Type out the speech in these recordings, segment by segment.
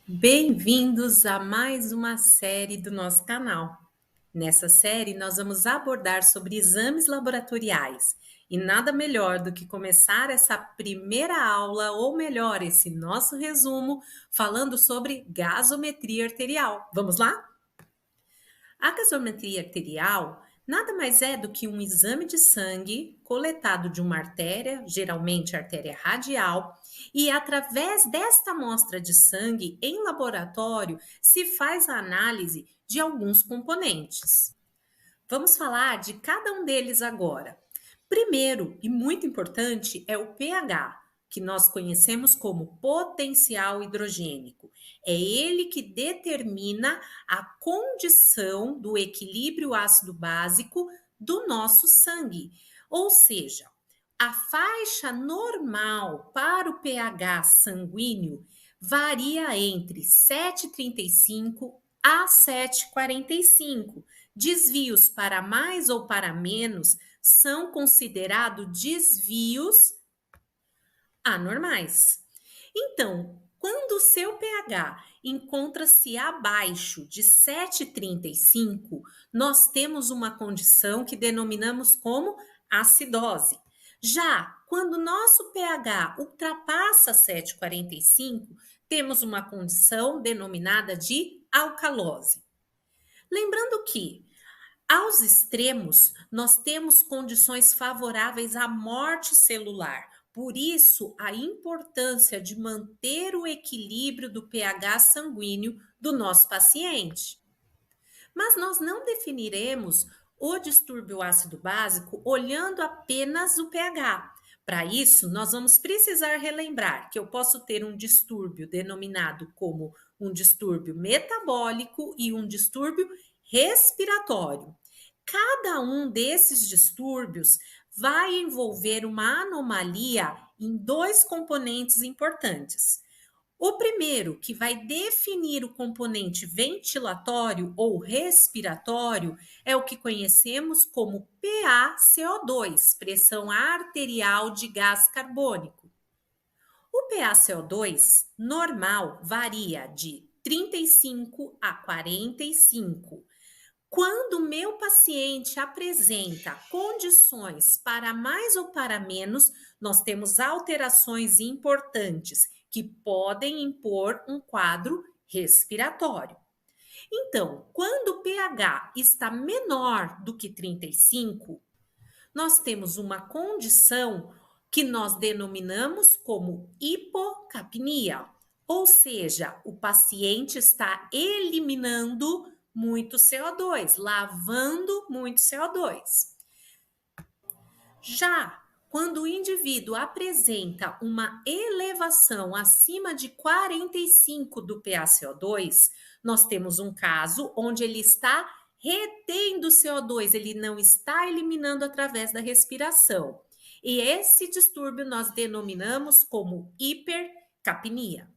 Bem-vindos a mais uma série do nosso canal. Nessa série, nós vamos abordar sobre exames laboratoriais e nada melhor do que começar essa primeira aula, ou melhor, esse nosso resumo, falando sobre gasometria arterial. Vamos lá? A gasometria arterial nada mais é do que um exame de sangue coletado de uma artéria, geralmente a artéria radial, e através desta amostra de sangue em laboratório se faz a análise de alguns componentes. Vamos falar de cada um deles agora. Primeiro, e muito importante, é o pH, que nós conhecemos como potencial hidrogênico. É ele que determina a condição do equilíbrio ácido-básico do nosso sangue. Ou seja, a faixa normal para o pH sanguíneo varia entre 7,35 a 7,45. Desvios para mais ou para menos são considerados desvios anormais. Então, quando o seu pH encontra-se abaixo de 7,35, nós temos uma condição que denominamos como acidose. Já quando nosso pH ultrapassa 7,45, temos uma condição denominada de alcalose. Lembrando que aos extremos, nós temos condições favoráveis à morte celular. Por isso, a importância de manter o equilíbrio do pH sanguíneo do nosso paciente. Mas nós não definiremos o distúrbio ácido básico olhando apenas o pH. Para isso, nós vamos precisar relembrar que eu posso ter um distúrbio denominado como um distúrbio metabólico e um distúrbio respiratório. Cada um desses distúrbios vai envolver uma anomalia em dois componentes importantes. O primeiro, que vai definir o componente ventilatório ou respiratório, é o que conhecemos como PaCO2, pressão arterial de gás carbônico. O PaCO2 normal varia de 35 a 45. Quando o meu paciente apresenta condições para mais ou para menos, nós temos alterações importantes que podem impor um quadro respiratório. Então, quando o pH está menor do que 35, nós temos uma condição que nós denominamos como hipocapnia, ou seja, o paciente está eliminando muito CO2, lavando muito CO2. Já quando o indivíduo apresenta uma elevação acima de 45 do PaCO2, nós temos um caso onde ele está retendo CO2, ele não está eliminando através da respiração. E esse distúrbio nós denominamos como hipercapnia.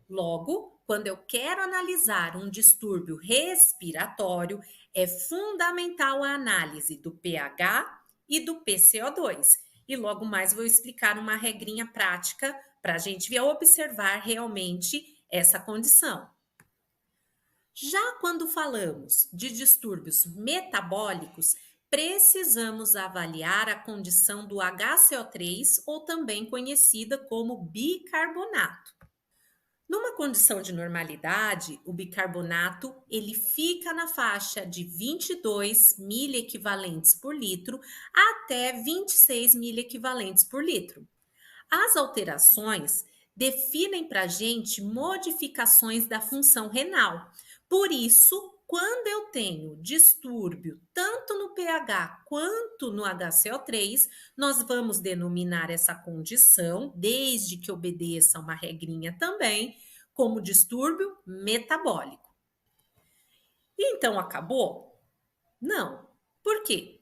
Logo, quando eu quero analisar um distúrbio respiratório, é fundamental a análise do pH e do PCO2. E logo mais vou explicar uma regrinha prática para a gente observar realmente essa condição. Já quando falamos de distúrbios metabólicos, precisamos avaliar a condição do HCO3, ou também conhecida como bicarbonato. Numa condição de normalidade, o bicarbonato ele fica na faixa de 22 miliequivalentes por litro até 26 miliequivalentes por litro. As alterações definem para a gente modificações da função renal. Por isso, quando eu tenho distúrbio tanto no pH quanto no HCO3, nós vamos denominar essa condição, desde que obedeça uma regrinha também, como distúrbio metabólico. Então, acabou? Não. Por quê?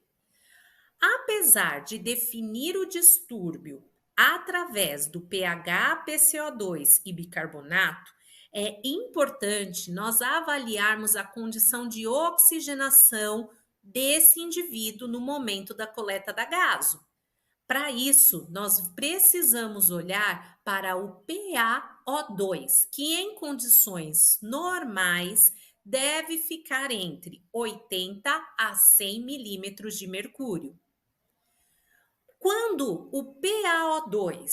Apesar de definir o distúrbio através do pH, PCO2 e bicarbonato, é importante nós avaliarmos a condição de oxigenação desse indivíduo no momento da coleta da gaso. Para isso, nós precisamos olhar para o PaO2, que em condições normais deve ficar entre 80 a 100 milímetros de mercúrio. Quando o PaO2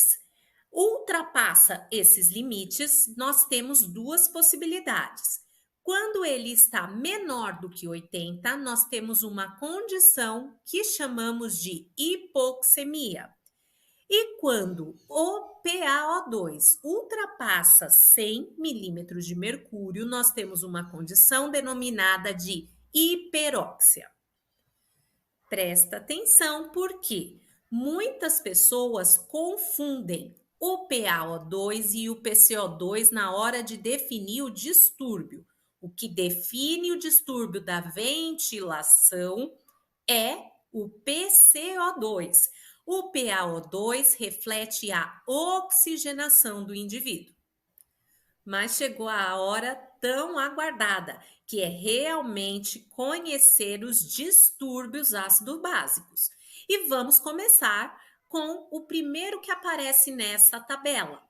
ultrapassa esses limites, nós temos duas possibilidades. Quando ele está menor do que 80, nós temos uma condição que chamamos de hipoxemia. E quando o PaO2 ultrapassa 100 milímetros de mercúrio, nós temos uma condição denominada de hiperóxia. Presta atenção porque muitas pessoas confundem o PaO2 e o PCO2 na hora de definir o distúrbio. O que define o distúrbio da ventilação é o PCO2. O PaO2 reflete a oxigenação do indivíduo. Mas chegou a hora tão aguardada, que é realmente conhecer os distúrbios ácido-básicos. E vamos começar com o primeiro que aparece nessa tabela.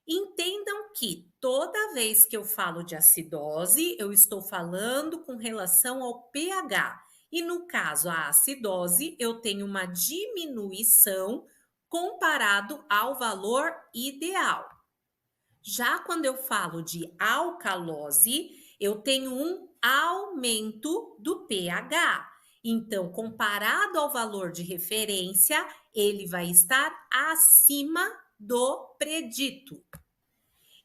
Entendam que toda vez que eu falo de acidose, eu estou falando com relação ao pH. E no caso, a acidose, eu tenho uma diminuição comparado ao valor ideal. Já quando eu falo de alcalose, eu tenho um aumento do pH. Então, comparado ao valor de referência, ele vai estar acima do predito.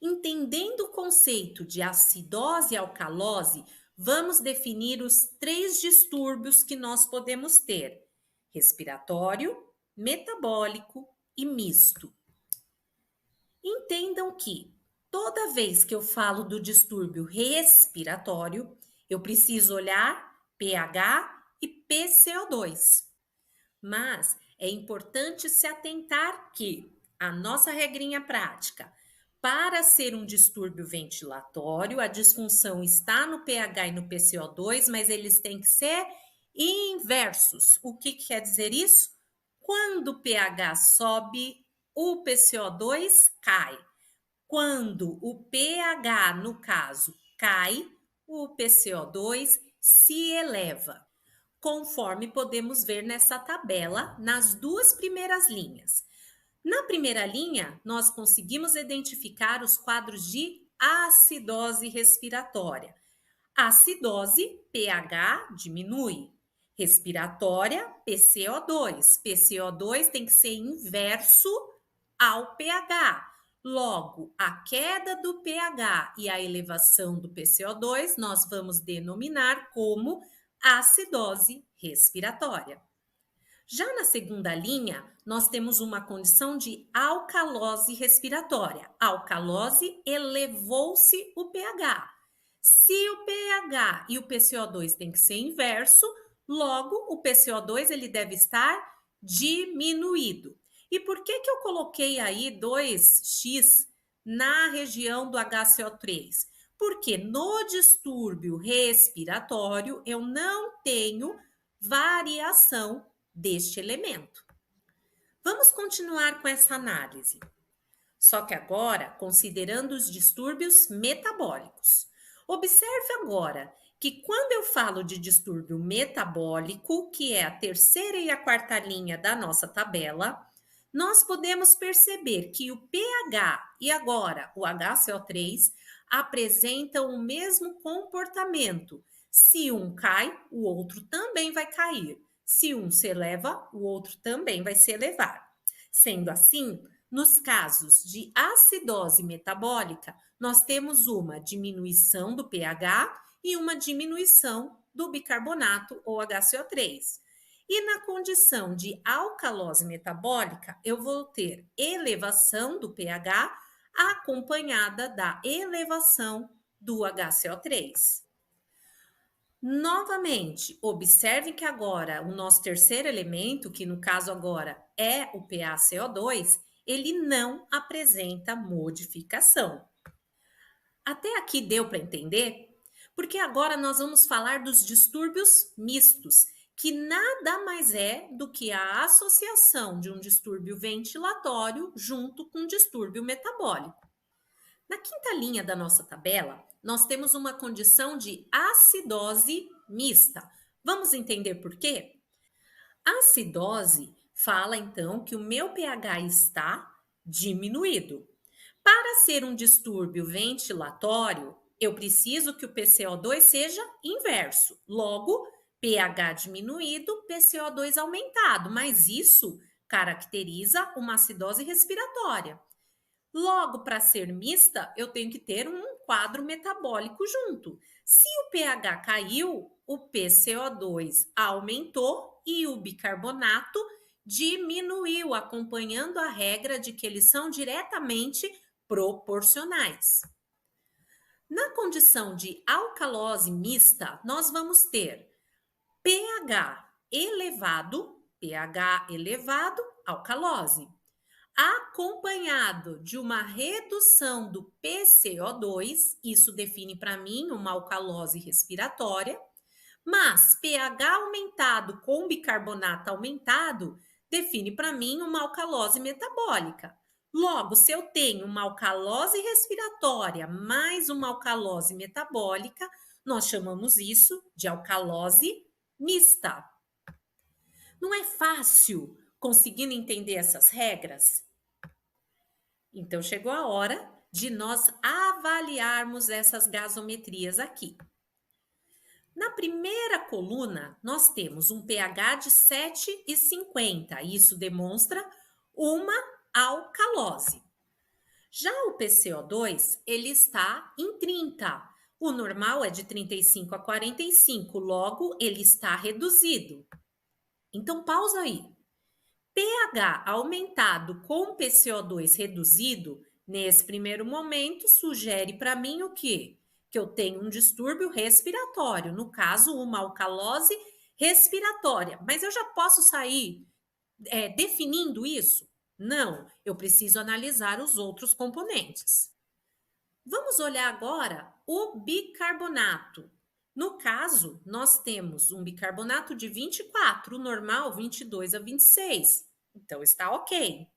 Entendendo o conceito de acidose e alcalose, vamos definir os 3 distúrbios que nós podemos ter: respiratório, metabólico e misto. Entendam que toda vez que eu falo do distúrbio respiratório, eu preciso olhar pH e PCO2. Mas é importante se atentar que a nossa regrinha prática, para ser um distúrbio ventilatório, a disfunção está no pH e no PCO2, mas eles têm que ser inversos. O que quer dizer isso? Quando o pH sobe, o PCO2 cai. Quando o pH, no caso, cai, o PCO2 se eleva, conforme podemos ver nessa tabela nas 2 primeiras linhas. Na primeira linha, nós conseguimos identificar os quadros de acidose respiratória. Acidose, pH diminui. Respiratória, PCO2. PCO2 tem que ser inverso ao pH. Logo, a queda do pH e a elevação do PCO2 nós vamos denominar como acidose respiratória. Já na segunda linha, nós temos uma condição de alcalose respiratória. Alcalose, elevou-se o pH. Se o pH e o PCO2 tem que ser inverso, logo o PCO2 ele deve estar diminuído. E por que eu coloquei aí 2x na região do HCO3? Porque no distúrbio respiratório eu não tenho variação deste elemento. Vamos continuar com essa análise. Só que agora, considerando os distúrbios metabólicos. Observe agora que quando eu falo de distúrbio metabólico, que é a terceira e a quarta linha da nossa tabela, nós podemos perceber que o pH e agora o HCO3 apresentam o mesmo comportamento. Se um cai, o outro também vai cair. Se um se eleva, o outro também vai se elevar. Sendo assim, nos casos de acidose metabólica, nós temos uma diminuição do pH e uma diminuição do bicarbonato ou HCO3. E na condição de alcalose metabólica, eu vou ter elevação do pH acompanhada da elevação do HCO3. Novamente, observe que agora o nosso terceiro elemento, que no caso agora é o PaCO2, ele não apresenta modificação. Até aqui deu para entender? Porque agora nós vamos falar dos distúrbios mistos, que nada mais é do que a associação de um distúrbio ventilatório junto com um distúrbio metabólico. Na quinta linha da nossa tabela, nós temos uma condição de acidose mista. Vamos entender por quê? A acidose fala então que o meu pH está diminuído. Para ser um distúrbio ventilatório, eu preciso que o PCO2 seja inverso. Logo, pH diminuído, PCO2 aumentado, mas isso caracteriza uma acidose respiratória. Logo, para ser mista, eu tenho que ter um quadro metabólico junto. Se o pH caiu, o PCO2 aumentou e o bicarbonato diminuiu, acompanhando a regra de que eles são diretamente proporcionais. Na condição de alcalose mista, nós vamos ter pH elevado, alcalose, acompanhado de uma redução do PCO2, isso define para mim uma alcalose respiratória, mas pH aumentado com bicarbonato aumentado define para mim uma alcalose metabólica. Logo, se eu tenho uma alcalose respiratória mais uma alcalose metabólica, nós chamamos isso de alcalose mista. Não é fácil conseguindo entender essas regras? Então, chegou a hora de nós avaliarmos essas gasometrias aqui. Na primeira coluna, nós temos um pH de 7,50. Isso demonstra uma alcalose. Já o PCO2, ele está em 30. O normal é de 35 a 45, logo ele está reduzido. Então, pausa aí. pH aumentado com PCO2 reduzido, nesse primeiro momento, sugere para mim o quê? Que eu tenho um distúrbio respiratório, no caso, uma alcalose respiratória. Mas eu já posso sair definindo isso? Não, eu preciso analisar os outros componentes. Vamos olhar agora o bicarbonato. No caso, nós temos um bicarbonato de 24, o normal 22 a 26. Então, está ok.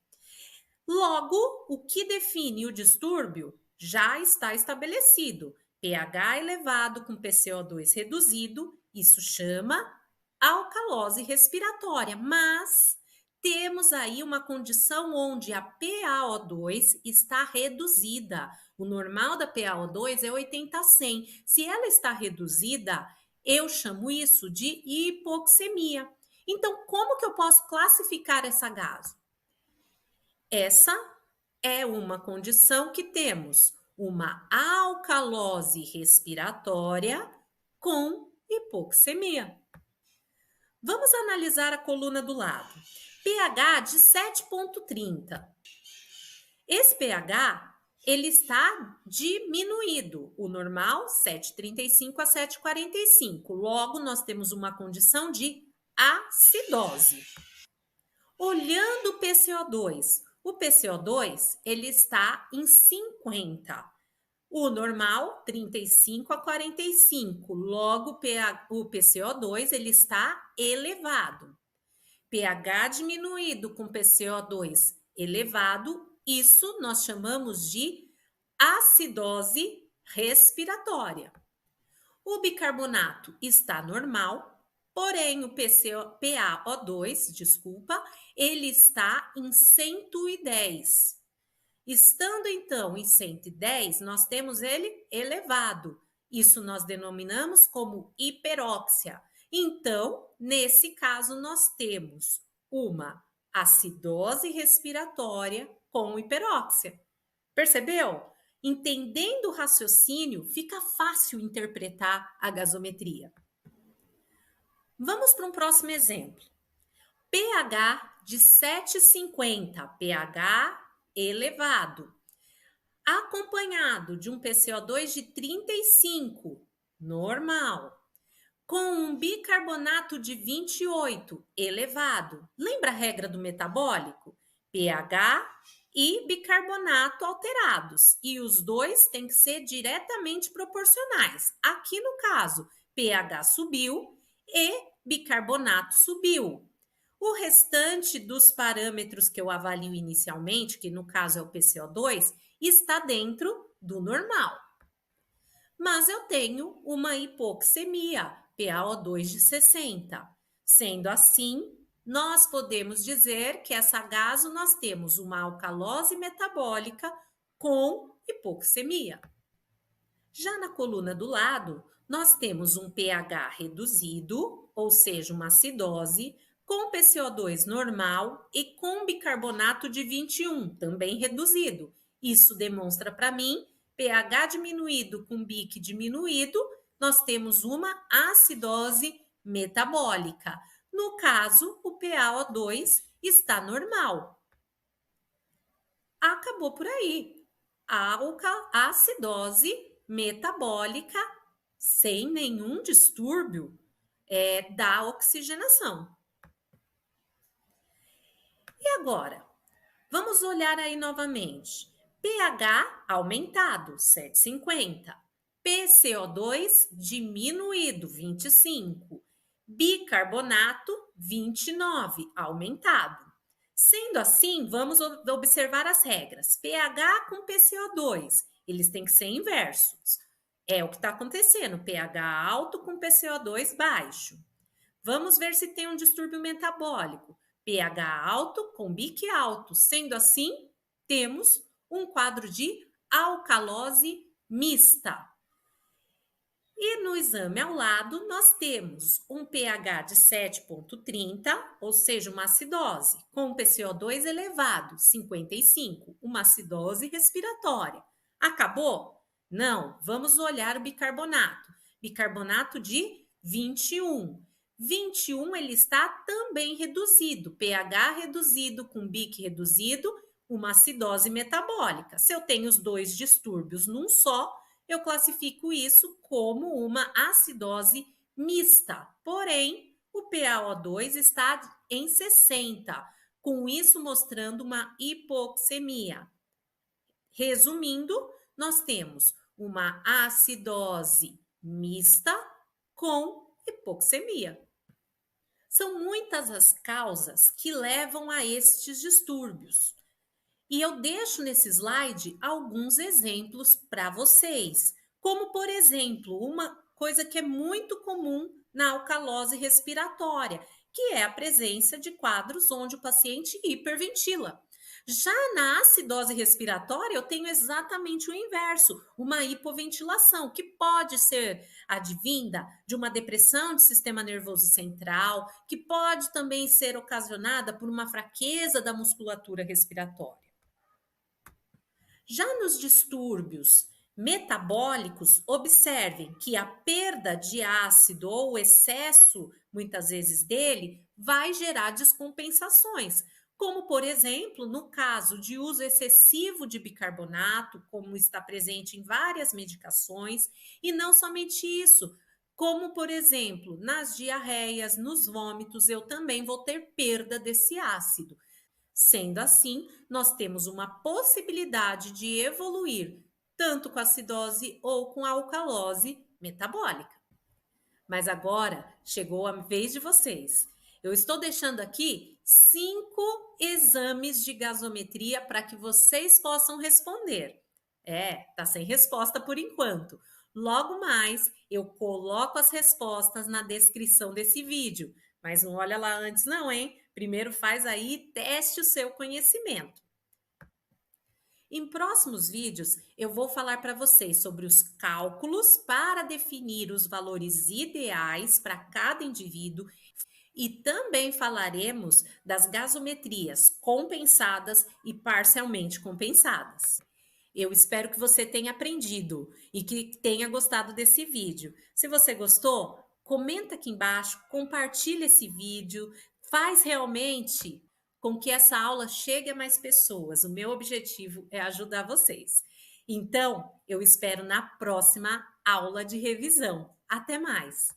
Logo, o que define o distúrbio já está estabelecido. pH elevado com PCO2 reduzido, isso chama alcalose respiratória. Mas temos aí uma condição onde a PaO2 está reduzida. O normal da PaO2 é 80 a 100. Se ela está reduzida, eu chamo isso de hipoxemia. Então, como que eu posso classificar essa gaso? Essa é uma condição que temos uma alcalose respiratória com hipoxemia. Vamos analisar a coluna do lado. pH de 7,30. Esse pH, ele está diminuído. O normal, 7,35 a 7,45. Logo, nós temos uma condição de acidose. Olhando o PCO2, ele está em 50. O normal, 35 a 45. Logo, o PCO2 ele está elevado. pH diminuído com PCO2 elevado, isso nós chamamos de acidose respiratória. O bicarbonato está normal, porém o PaO2, ele está em 110. Estando então em 110, nós temos ele elevado. Isso nós denominamos como hiperóxia. Então, nesse caso, nós temos uma acidose respiratória com hiperóxia. Percebeu? Entendendo o raciocínio, fica fácil interpretar a gasometria. Vamos para um próximo exemplo. pH de 7,50, pH elevado, acompanhado de um PCO2 de 35, normal, com um bicarbonato de 28, elevado. Lembra a regra do metabólico? pH e bicarbonato alterados. E os dois têm que ser diretamente proporcionais. Aqui no caso, pH subiu e bicarbonato subiu. O restante dos parâmetros que eu avalio inicialmente, que no caso é o PCO2, está dentro do normal. Mas eu tenho uma hipoxemia, PaO2 de 60. Sendo assim, nós podemos dizer que essa gaso nós temos uma alcalose metabólica com hipoxemia. Já na coluna do lado, nós temos um pH reduzido, ou seja, uma acidose, com PCO2 normal e com bicarbonato de 21, também reduzido. Isso demonstra para mim pH diminuído com BIC diminuído, nós temos uma acidose metabólica. No caso, o PaO2 está normal. Acabou por aí. A acidose metabólica sem nenhum distúrbio da oxigenação. E agora? Vamos olhar aí novamente. pH aumentado, 7,50. PCO2 diminuído, 25. Bicarbonato, 29, aumentado. Sendo assim, vamos observar as regras. pH com PCO2, eles têm que ser inversos. É o que está acontecendo, pH alto com PCO2 baixo. Vamos ver se tem um distúrbio metabólico. pH alto com BIC alto. Sendo assim, temos um quadro de alcalose mista. E no exame ao lado, nós temos um pH de 7,30, ou seja, uma acidose, com PCO2 elevado, 55, uma acidose respiratória. Acabou? Não, vamos olhar o bicarbonato. Bicarbonato de 21. 21 ele está também reduzido, pH reduzido com BIC reduzido, uma acidose metabólica. Se eu tenho os dois distúrbios num só, eu classifico isso como uma acidose mista. Porém, o PaO2 está em 60, com isso mostrando uma hipoxemia. Resumindo, nós temos uma acidose mista com hipoxemia. São muitas as causas que levam a estes distúrbios. E eu deixo nesse slide alguns exemplos para vocês, como por exemplo, uma coisa que é muito comum na alcalose respiratória, que é a presença de quadros onde o paciente hiperventila. Já na acidose respiratória, eu tenho exatamente o inverso, uma hipoventilação, que pode ser advinda de uma depressão de sistema nervoso central, que pode também ser ocasionada por uma fraqueza da musculatura respiratória. Já nos distúrbios metabólicos, observem que a perda de ácido ou o excesso, muitas vezes, dele, vai gerar descompensações, como, por exemplo, no caso de uso excessivo de bicarbonato, como está presente em várias medicações, e não somente isso, como, por exemplo, nas diarreias, nos vômitos, eu também vou ter perda desse ácido. Sendo assim, nós temos uma possibilidade de evoluir tanto com a acidose ou com a alcalose metabólica. Mas agora chegou a vez de vocês. Eu estou deixando aqui 5 exames de gasometria para que vocês possam responder. Tá sem resposta por enquanto. Logo mais, eu coloco as respostas na descrição desse vídeo. Mas não olha lá antes não, hein? Primeiro faz aí e teste o seu conhecimento. Em próximos vídeos, eu vou falar para vocês sobre os cálculos para definir os valores ideais para cada indivíduo e também falaremos das gasometrias compensadas e parcialmente compensadas. Eu espero que você tenha aprendido e que tenha gostado desse vídeo. Se você gostou, comenta aqui embaixo, compartilha esse vídeo, faz realmente com que essa aula chegue a mais pessoas. O meu objetivo é ajudar vocês. Então, eu espero na próxima aula de revisão. Até mais!